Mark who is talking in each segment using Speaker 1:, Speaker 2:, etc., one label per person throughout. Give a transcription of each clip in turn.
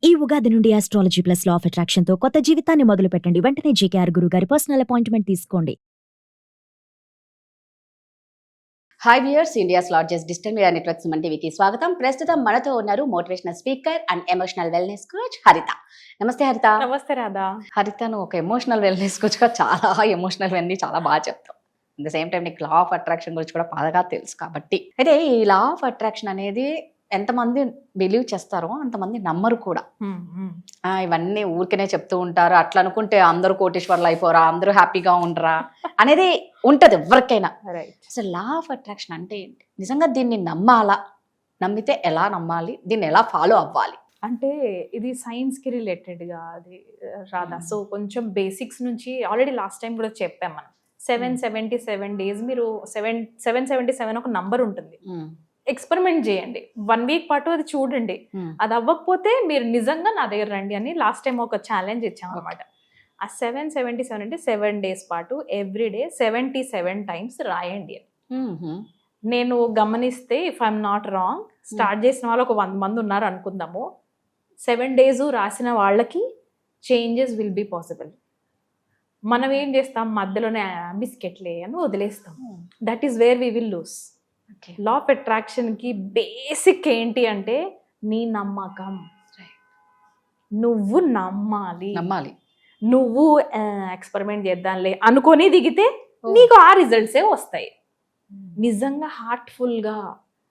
Speaker 1: ఈ ఉగాది నుండి astrology plus law of attraction తో కొత్త జీవితాన్ని మొదలు పెట్టండి. వెంటనే జేకేఆర్ గురువు గారి పర్సనల్ అపాయింట్మెంట్ తీసుకోండి.
Speaker 2: Hi viewers, India's largest digital media network Suman టీవీకి స్వాగతం. ప్రస్తుతం మనతో ఉన్నారు motivational speaker and emotional wellness coach హరిత. నమస్తే హరిత.
Speaker 3: నమస్తే రాధా.
Speaker 2: హరితను ఒక ఎమోషనల్ వెల్నెస్ కోచ్ గా చాలా ఎమోషనల్ అన్ని చాలా బాగా చెప్తాం. అట్ ద సేమ్ టైం నీకు లా ఆఫ్ అట్రాక్షన్ గురించి కూడా బాగా తెలుసు కాబట్టి, అయితే ఈ లా ఆఫ్ అట్రాక్షన్ అనేది ఎంతమంది బిలీవ్ చేస్తారో అంతమంది నమ్మరు కూడా. ఇవన్నీ ఊరికనే చెప్తూ ఉంటారు. అట్లా అనుకుంటే అందరూ కోటీశ్వర్లు అయిపోరా, అందరూ హ్యాపీగా ఉండరా అనేది ఉంటది ఎవరికైనా. అసలు లా ఆఫ్ అట్రాక్షన్ అంటే ఏంటి? నిజంగా దీన్ని నమ్మాలా? నమ్మితే ఎలా నమ్మాలి? దీన్ని ఎలా ఫాలో అవ్వాలి?
Speaker 3: అంటే ఇది సైన్స్ కి రిలేటెడ్ గా అది రాధా. సో కొంచెం బేసిక్స్ నుంచి ఆల్రెడీ లాస్ట్ టైం కూడా చెప్పాం మనం. 777 days మీరు 777 ఒక నంబర్ ఉంటుంది. ఎక్స్పెరిమెంట్ చేయండి, 1 week పాటు అది చూడండి. అది అవ్వకపోతే మీరు నిజంగా నా దగ్గర రండి అని లాస్ట్ టైం ఒక ఛాలెంజ్ ఇచ్చాం అనమాట. ఆ 777 అంటే 7 days పాటు ఎవ్రీడే 77 times రాయండి అని. నేను గమనిస్తే, if I'm not wrong, start చేసిన వాళ్ళు ఒక 100 మంది ఉన్నారు అనుకుందాము. 7 days రాసిన వాళ్ళకి చేంజెస్ విల్ బీ పాసిబుల్. మనం ఏం చేస్తాం, మధ్యలోనే బిస్కెట్లే అని వదిలేస్తాం. That is where we will lose. Law of attraction కి బేసిక్ ఏంటి అంటే నీ నమ్మకం. నువ్వు నమ్మాలి. నువ్వు ఎక్స్పెరిమెంట్ చేద్దాంలే అనుకొని దిగితే నీకు ఆ రిజల్ట్సే వస్తాయి. నిజంగా హార్ట్ఫుల్గా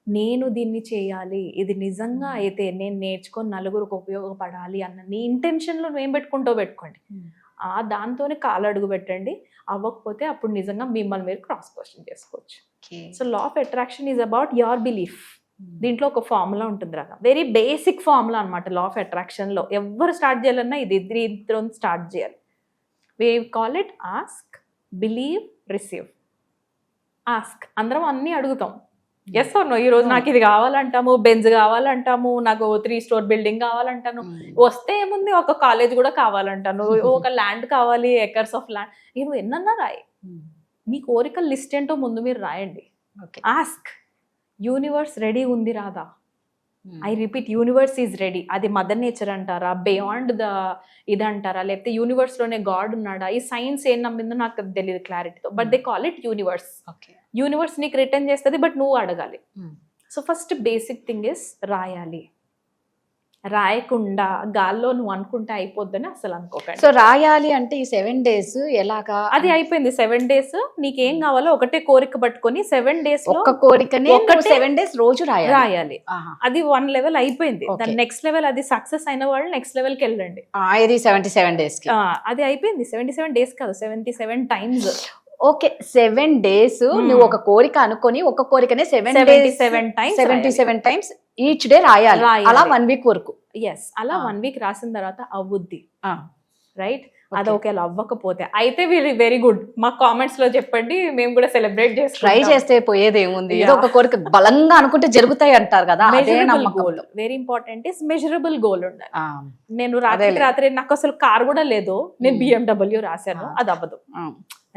Speaker 3: నేను దీన్ని చేయాలి, ఇది నిజంగా అయితే నేను నేర్చుకొని నలుగురికి ఉపయోగపడాలి అన్న నీ ఇంటెన్షన్లో నువ్వేం పెట్టుకోండి. దాంతోనే కాలు అడుగు పెట్టండి. అవ్వకపోతే అప్పుడు నిజంగా మిమ్మల్ని మీరు క్రాస్ క్వశ్చన్ చేసుకోవచ్చు. So law of attraction is about your belief. దీంట్లో ఒక ఫార్ములా ఉంటుంది రా, వెరీ బేసిక్ ఫార్ములా అనమాట. లా ఆఫ్ అట్రాక్షన్లో ఎవరు స్టార్ట్ చేయాలన్నా దీంతో స్టార్ట్ చేయాలి. We call it ask, believe, receive. Ask అందరం అన్నీ అడుగుతాం, ఎస్ ఆర్ నో. ఈ రోజు నాకు ఇది కావాలంటాము, బెంజ్ కావాలంటాము, నాకు 3 store బిల్డింగ్ కావాలంటాను. వస్తే ఏముంది, ఒక కాలేజ్ కూడా కావాలంటాను, ఒక ల్యాండ్ కావాలి, ఎకర్స్ ఆఫ్ ల్యాండ్. నువ్వు ఎన్నన్నా రాయి, మీ కోరికల లిస్ట్ ఏంటో ముందు మీరు రాయండి. ఆస్క్. యూనివర్స్ రెడీ ఉంది రాదా. I repeat, universe is ready. అది మదర్ నేచర్ అంటారా, బియాండ్ ద ఇది అంటారా, లేకపోతే యూనివర్స్ లోనే గాడ్ ఉన్నాడా? ఈ సైన్స్ ఏం నమ్మిందో నాకు తెలియదు క్లారిటీతో, but they call it universe. Universe నీకు రిటర్న్ చేస్తుంది, బట్ నువ్వు అడగాలి. So first basic thing is రాయాలి. రాయకుండా గాల్లో నువ్వు అనుకుంటే అయిపోద్దని అసలు అనుకోకండి.
Speaker 2: సో రాయాలి అంటే ఈ 7 days ఎలాగా?
Speaker 3: అది అయిపోయింది. 7 days నీకేం కావాలో ఒకటే కోరిక పట్టుకొని 7 days
Speaker 2: ఒక కోరికనే 7 days రోజు రాయాలి.
Speaker 3: అది 1 level అయిపోయింది. దాని నెక్స్ట్ లెవెల్, అది సక్సెస్ అయిన వాళ్ళు నెక్స్ట్ లెవెల్కి వెళ్ళండి.
Speaker 2: ఇది 77 days కి
Speaker 3: అది అయిపోయింది. 77 days కాదు, 77 times.
Speaker 2: ఓకే, 7 days నువ్వు ఒక కోరిక అనుకొని ఒక కోరికనే 77 times ఈచ్ డే రాయాలి. అలా 1 week వరకు.
Speaker 3: ఎస్, అలా 1 week రాసిన తర్వాత అవుద్ది, రైట్? అది ఒకవేళ అవ్వకపోతే అయితే వెరీ గుడ్, మా కామెంట్స్ లో చెప్పండి, మేము కూడా సెలబ్రేట్ చేస్తాం.
Speaker 2: ట్రై చేస్తే పోయేది ఏముంది, ఏదో ఒక కోరిక బలంగా అనుకుంటే జరుగుతాయి అంటారు కదా.
Speaker 3: Goal very important is measurable goal ఉండాలి. నేను రాత్రి నాకు అసలు కార్ కూడా లేదు, నేను BMW రాశాను, అది అవ్వదు,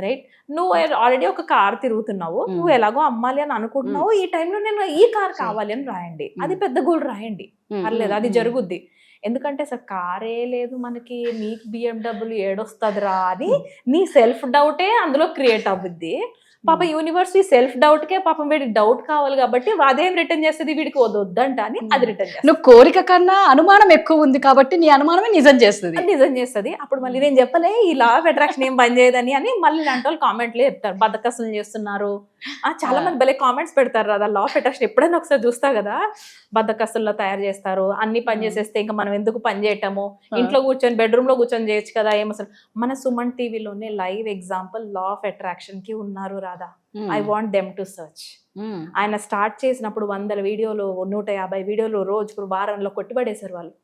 Speaker 3: రైట్? నువ్వు ఆల్రెడీ ఒక కార్ తిరుగుతున్నావు, నువ్వు ఎలాగో అమ్మాలి అని అనుకుంటున్నావు, ఈ టైంలో నేను ఈ కార్ కావాలి అని రాయండి. అది పెద్ద గోల్ రాయండి, పర్లేదు, అది జరుగుద్ది. ఎందుకంటే అసలు కారే లేదు మనకి, నీకు BMW ఏడొస్తుందిరా అని నీ సెల్ఫ్ డౌటే అందులో క్రియేట్ అవుద్ది. పాప యూనివర్స్ ఈ సెల్ఫ్ డౌట్ కే పాపం వీడికి డౌట్ కావాలి కాబట్టి అదేం రిటర్న్ చేస్తుంది, వీడికి వద్దంట అని అది రిటర్న్ చేస్తుంది.
Speaker 2: నువ్వు కోరిక కన్నా అనుమానం ఎక్కువ ఉంది కాబట్టి నీ అనుమానమే నిజం చేస్తుంది.
Speaker 3: అప్పుడు మళ్ళీ నేను చెప్పలే ఈ లా ఆఫ్ అట్రాక్షన్ ఏం పని చేయదని అని మళ్ళీ ఇలాంటి వాళ్ళు కామెంట్లు చెప్తారు, బద్దకస్తులు చేస్తున్నారు. చాలా మంది భలే కామెంట్స్ పెడతారు కదా. లా ఆఫ్ అట్రాక్షన్ ఎప్పుడైనా ఒకసారి చూస్తా కదా, బద్దకస్తుల్లో తయారు చేస్తారు, అన్ని పని చేసేస్తే ఇంకా మనం ఎందుకు పని చేయటము, ఇంట్లో కూర్చొని బెడ్రూమ్ లో కూర్చొని చేయొచ్చు కదా. ఏమసలు మన సుమన్ టీవీలోనే live example law of attraction కి ఉన్నారు Radha. I want them to search. ఆయన స్టార్ట్ చేసినప్పుడు 100 వీడియోలు, 150 వీడియోలు రోజుకు వారంలో కొట్టిపడేశారు వాళ్ళు.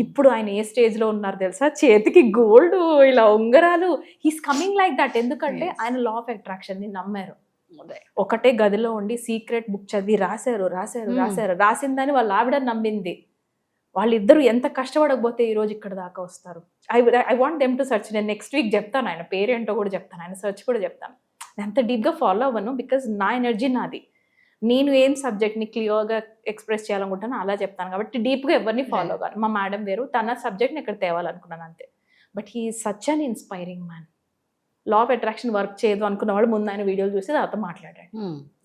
Speaker 3: ఇప్పుడు ఆయన ఏ స్టేజ్ లో ఉన్నారు తెలుసా? చేతికి గోల్డ్, ఇలా ఉంగరాలు. He's coming like that. ఎందుకంటే ఆయన లా ఆఫ్ అట్రాక్షన్ ని నమ్మారు. ఒకటే గదిలో ఉండి సీక్రెట్ బుక్ చదివి రాశారు. రాసిందని వాళ్ళ ఆవిడ నమ్మింది. వాళ్ళిద్దరూ ఎంత కష్టపడకపోతే ఈ రోజు ఇక్కడ దాకా వస్తారు. I want them to search. నేను నెక్స్ట్ వీక్ చెప్తాను, ఆయన పేరేంటో కూడా చెప్తాను, ఆయన సర్చ్ కూడా చెప్తాను. ఎంత డీప్గా ఫాలో అవ్వను, బికాజ్ నా ఎనర్జీ నాది. నేను ఏం సబ్జెక్ట్ని క్లియర్గా ఎక్స్ప్రెస్ చేయాలనుకుంటానో అలా చెప్తాను కాబట్టి డీప్గా ఎవరిని ఫాలో కాదు. మా మేడం వేరు, తన సబ్జెక్ట్ని ఇక్కడ తేవాలనుకున్నాను అంతే. But he is such an inspiring man. Law of attraction work చేయదు అనుకున్నవాడు ముందు ఆయన వీడియోలు చూసి తర్వాత మాట్లాడాడు.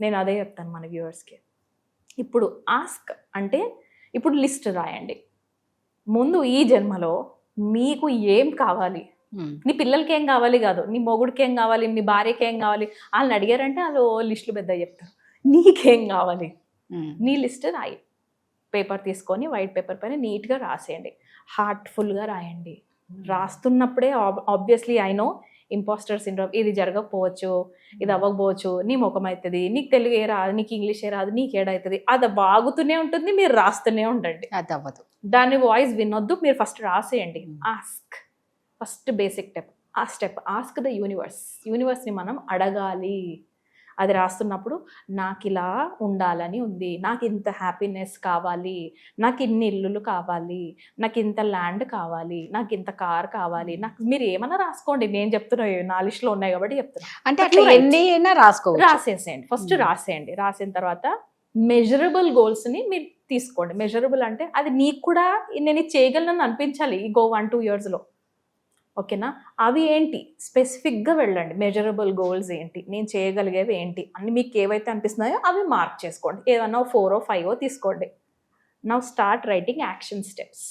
Speaker 3: నేను అదే చెప్తాను మన వ్యూవర్స్కి. ఇప్పుడు ఆస్క్ అంటే ఇప్పుడు లిస్ట్ రాయండి. ముందు ఈ జన్మలో మీకు ఏం కావాలి, నీ పిల్లలకి ఏం కావాలి కాదు, నీ మొగుడికి ఏం కావాలి, నీ భార్యకి ఏం కావాలి, వాళ్ళని అడిగారంటే వాళ్ళు లిస్టులు పెద్ద చెప్తారు. నీకేం కావాలి నీ లిస్ట్ రాయి. పేపర్ తీసుకొని వైట్ పేపర్ పైన నీట్గా రాసేయండి, హార్ట్ఫుల్గా రాయండి. రాస్తున్నప్పుడే obviously I know impostor syndrome, ఇది జరగకపోవచ్చు, ఇది అవ్వకపోవచ్చు, నీ ముఖం అవుతుంది, నీకు తెలుగు ఏ రాదు, నీకు ఇంగ్లీష్ ఏ రాదు, నీకు ఏడవుతుంది, అది బాగుతూనే ఉంటుంది, మీరు రాస్తూనే ఉండండి.
Speaker 2: అది అవ్వదు.
Speaker 3: దాని వాయిస్ వినొద్దు, మీరు ఫస్ట్ రాసేయండి. Ask, first basic step ask the యూనివర్స్ని మనం అడగాలి. అది రాస్తున్నప్పుడు నాకు ఇలా ఉండాలని ఉంది, నాకు ఇంత హ్యాపీనెస్ కావాలి, నాకు ఇన్ని ఇల్లులు కావాలి, నాకు ఇంత ల్యాండ్ కావాలి, నాకు ఇంత కార్ కావాలి, నాకు మీరు ఏమన్నా రాసుకోండి, నేను చెప్తున్నా నా లిస్ట్లో ఉన్నాయి కాబట్టి చెప్తున్నా.
Speaker 2: అంటే అట్లా ఎన్ని అయినా
Speaker 3: రాసేసేయండి. ఫస్ట్ రాసేయండి. రాసిన తర్వాత మెజరబుల్ గోల్స్ని మీరు తీసుకోండి. మెజరబుల్ అంటే అది నీకు కూడా నేను ఇది చేయగలను అనిపించాలి ఈ 1-2 yearsలో. ఓకేనా? అవి ఏంటి స్పెసిఫిక్గా వెళ్ళండి. మెజరబుల్ గోల్స్ ఏంటి, నేను చేయగలిగేవి ఏంటి అన్ని మీకు ఏవైతే అనిపిస్తున్నాయో అవి మార్క్ చేసుకోండి. ఏదన్నా 4 or 5 తీసుకోండి. Now start writing action steps.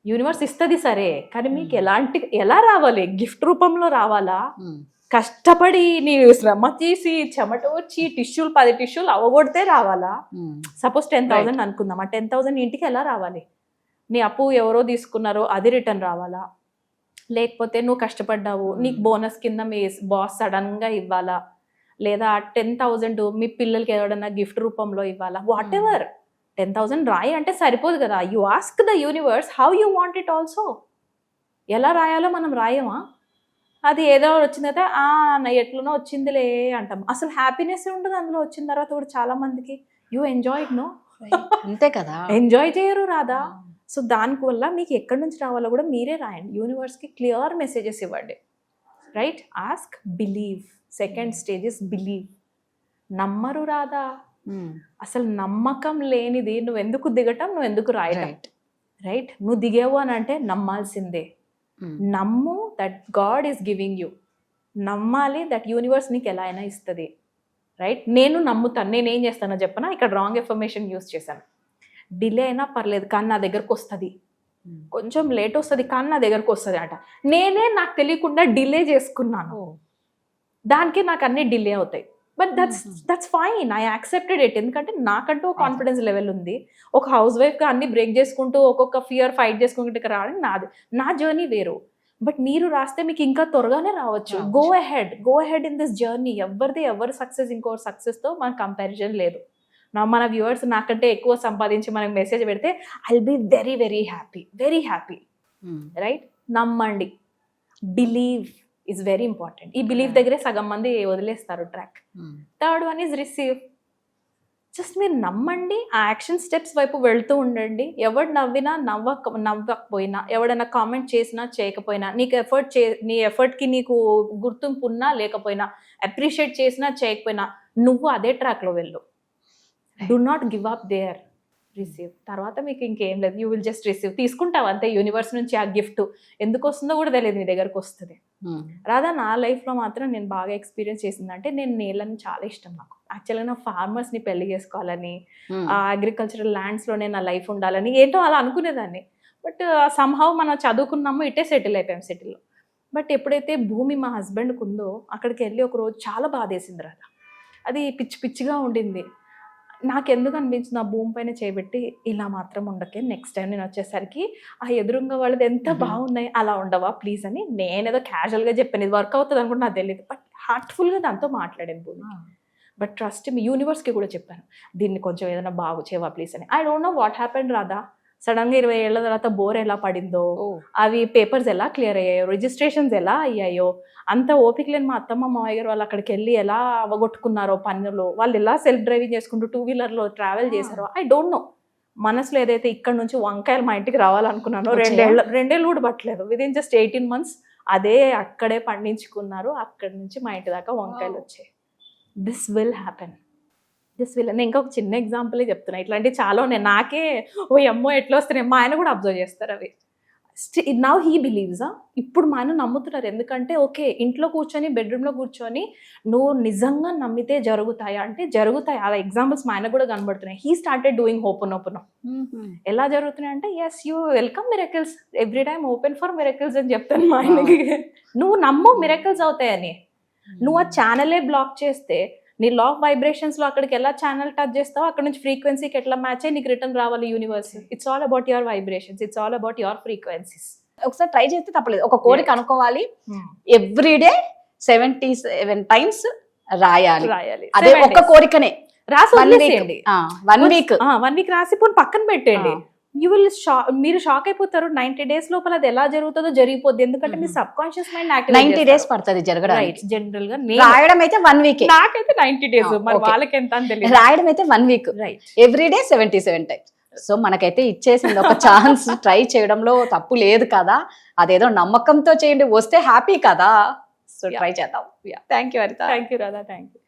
Speaker 3: Universe ఇస్తుంది సరే, కానీ మీకు ఎలా రావాలి? గిఫ్ట్ రూపంలో రావాలా? కష్టపడి నీ శ్రమ తీసి చెమట వచ్చి 10 టిష్యూలు అవగొడితే రావాలా? సపోజ్ 10,000 అనుకుందాం. ఆ 10,000 ఇంటికి ఎలా రావాలి? నీ అప్పు ఎవరో తీసుకున్నారో అది రిటర్న్ రావాలా? లేకపోతే నువ్వు కష్టపడ్డావు, నీకు బోనస్ కింద మీ బాస్ సడన్గా ఇవ్వాలా? లేదా 10,000 మీ పిల్లలకి ఎవడన్నా గిఫ్ట్ రూపంలో ఇవ్వాలా? What ever. 10,000 రాయి అంటే సరిపోదు కదా. You ask the universe how you want it also. ఎలా రాయాలో మనం రాయమా? అది ఏదో వచ్చిన తర్వాత ఎట్లనో వచ్చిందిలే అంటాం. అసలు హ్యాపీనెస్ ఉండదు అందులో వచ్చిన తర్వాత కూడా చాలా మందికి. యూ ఎంజాయ్ నో,
Speaker 2: అంతే కదా,
Speaker 3: ఎంజాయ్ చేయరు రాదా? సో దానివల్ల మీకు ఎక్కడి నుంచి రావాలో కూడా మీరే రాయండి. యూనివర్స్కి క్లియర్ మెసేజెస్ ఇవ్వండి. Right? Ask, believe. Second stage is believe. నమ్మరు రాదా? అసలు నమ్మకం లేనిది నువ్వు ఎందుకు దిగటం, నువ్వు ఎందుకు రాయటం? రైట్? నువ్వు దిగావు అని అంటే నమ్మాల్సిందే. నమ్ము that God is giving you. నమ్మాలి దట్ యూనివర్స్ నీకు ఎలా అయినా ఇస్తుంది. రైట్? నేను నమ్ముతాను. నేనేం చేస్తానో చెప్పనా? ఇక్కడ రాంగ్ ఇన్ఫర్మేషన్ యూస్ చేశాను. డిలే అయినా పర్లేదు కానీ నా దగ్గరకు వస్తుంది, కొంచెం లేట్ వస్తుంది కానీ నా దగ్గరకు వస్తుంది అంట. నాకు తెలియకుండా డిలే చేసుకున్నాను, దానికి నాకు అన్ని డిలే అవుతాయి. But that's fine, I accepted it. ఎందుకంటే నాకంటూ కాన్ఫిడెన్స్ లెవెల్ ఉంది. ఒక హౌస్ వైఫ్గా అన్ని బ్రేక్ చేసుకుంటూ ఒక్కొక్క ఫియర్ ఫైట్ చేసుకుంటూ ఇక్కడ రావడం నా జర్నీ వేరు. బట్ మీరు రాస్తే మీకు ఇంకా త్వరగానే రావచ్చు. Go ahead in this journey. ఎవరి సక్సెస్ ఇంకోటి సక్సెస్తో మన కంపారిజన్ లేదు. మన వ్యూవర్స్ నాకంటే ఎక్కువ సంపాదించి మనకు మెసేజ్ పెడితే I will be very very happy. Right? నమ్మండి. Believe is very important. ఈ బిలీవ్ దగ్గరే సగం మంది వదిలేస్తారు track. Third one is receive. Just మీరు నమ్మండి, ఆ యాక్షన్ స్టెప్స్ వైపు వెళ్తూ ఉండండి. ఎవడు నవ్వినా నవ్వకపోయినా, ఎవడైనా కామెంట్ చేసినా చేయకపోయినా, నీకు నీ ఎఫర్ట్కి నీకు గుర్తింపు ఉన్నా లేకపోయినా, అప్రిషియేట్ చేసినా చేయకపోయినా, నువ్వు అదే ట్రాక్లో వెళ్ళు. Do not give up there. Receive. తర్వాత మీకు ఇంకేం లేదు, యూ విల్ జస్ట్ రిసీవ్. తీసుకుంటావు అంతే యూనివర్స్ నుంచి ఆ గిఫ్ట్. ఎందుకు వస్తుందో కూడా తెలియదు, నీ దగ్గరకు వస్తుంది. రాదా? నా లైఫ్లో మాత్రం నేను బాగా ఎక్స్పీరియన్స్ చేసిందంటే, నేను నేలని చాలా ఇష్టం నాకు. యాక్చువల్గా నా ఫార్మర్స్ని పెళ్లి చేసుకోవాలని, ఆ అగ్రికల్చరల్ ల్యాండ్స్లో నేను నా లైఫ్ ఉండాలని ఏంటో అలా అనుకునేదాన్ని. బట్ సమ్హౌ మనం చదువుకున్నామో ఇటే సెటిల్ అయిపోయాం సిటీలో. బట్ ఎప్పుడైతే భూమి మా హస్బెండ్కి ఉందో అక్కడికి వెళ్ళి ఒకరోజు చాలా బాధేసింది రాదా. అది పిచ్చిగా ఉండింది. నాకెందుకు అనిపించింది, ఆ భూమి పైన చేయబెట్టి ఇలా మాత్రం ఉండకే, నెక్స్ట్ టైం నేను వచ్చేసరికి ఆ ఎదురుగా వాళ్ళది ఎంత బాగున్నాయి, అలా ఉండవా ప్లీజ్ అని నేనేదో క్యాజువల్గా చెప్పాను. ఇది వర్క్ అవుతుంది అనుకుంటే నాకు తెలియదు. బట్ హార్ట్ఫుల్గా దాంతో మాట్లాడాను భూమి. బట్ ట్రస్ట్ మీ యూనివర్స్కి కూడా చెప్పాను, దీన్ని కొంచెం ఏదైనా బాగు చేయవా ప్లీజ్ అని. I don't know what happened రాదా. సడన్గా 20 ఏళ్ల తర్వాత బోర్ ఎలా పడిందో, అవి పేపర్స్ ఎలా క్లియర్ అయ్యాయో, రిజిస్ట్రేషన్స్ ఎలా అయ్యాయో, అంత ఓపిక లేని మా అత్తమ్మ మావయ్య గారు వాళ్ళు అక్కడికి వెళ్ళి ఎలా అవగొట్టుకున్నారో పన్నులు, వాళ్ళు ఎలా సెల్ఫ్ డ్రైవింగ్ చేసుకుంటూ 2-wheelerలో ట్రావెల్ చేశారో, ఐ డోంట్ నో. మనసులో ఏదైతే ఇక్కడ నుంచి వంకాయలు మా ఇంటికి రావాలనుకున్నానో 2 ఏళ్ళు కూడా పట్టలేదు. విదిన్ జస్ట్ 18 months అదే అక్కడే పండించుకున్నారు. అక్కడి నుంచి మా ఇంటి దాకా వంకాయలు వచ్చాయి. This will happen. జస్ట్ వీళ్ళని ఇంకా ఒక చిన్న ఎగ్జాంపులే చెప్తున్నా, ఇట్లాంటివి చాలా ఉన్నాయి. నాకే ఓ అమ్మో ఎట్లా వస్తున్నాయి, మా ఆయన కూడా అబ్జర్వ్ చేస్తారు అవి. Now he believes. ఇప్పుడు మా ఆయన నమ్ముతున్నారు, ఎందుకంటే ఓకే ఇంట్లో కూర్చొని బెడ్రూమ్లో కూర్చొని నువ్వు నిజంగా నమ్మితే జరుగుతాయా అంటే జరుగుతాయి. అలా ఎగ్జాంపుల్స్ మా ఆయన కూడా కనబడుతున్నాయి. He started doing open. ఎలా జరుగుతున్నాయి అంటే yes you welcome miracles every time, open for miracles అని చెప్తాను మా ఆయనకి. నువ్వు నమ్ము మిరకల్స్ అవుతాయని. నువ్వు ఆ ఛానలే బ్లాక్ చేస్తే నీ లా ఆఫ్ వైబ్రేషన్స్ లో అక్కడికి ఎలా ఛానల్ టచ్ చేస్తావో అక్కడ నుంచి ఫ్రీక్వెన్సీకి ఎట్లా మ్యాచ్ అయ్యి నీకు రిటర్న్ రావాలి universe. It's all about your vibrations, it's all about your frequencies.
Speaker 2: ఒకసారి ట్రై చేస్తే తప్పలేదు. ఒక కోరిక అనుకోవాలి, ఎవ్రీడే 77 times రాయాలి. అదే ఒక్క కోరికనే
Speaker 3: రాసి వదిలేసేయండి.
Speaker 2: 1 week
Speaker 3: 1 week రాసి పోని పక్కన పెట్టండి. యూ విల్ మీరు షాక్ అయిపోతారు. 90 days లోపల అది ఎలా జరుగుతుందో జరిగిపోద్ది, ఎందుకంటే మీ సబ్ కాన్షియస్ మైండ్
Speaker 2: 90 days పడుతుంది జరగడానికి.
Speaker 3: జనరల్ గా
Speaker 2: రాయడం అయితే 1 week,
Speaker 3: నాకైతే 90 days. మరి వాళ్ళకి ఎంత అని తెలియదు.
Speaker 2: రాయడం అయితే 1 week,
Speaker 3: right.
Speaker 2: Everyday 77 times. So మనకైతే ఇచ్చేసింది ఒక ఛాన్స్. ట్రై చేయడంలో తప్పు లేదు కదా, అదేదో నమ్మకంతో చేయండి, వస్తే హ్యాపీ కదా. సో ట్రై చేద్దాం. Thank you Anitha.
Speaker 3: Thank you Radha, thank you.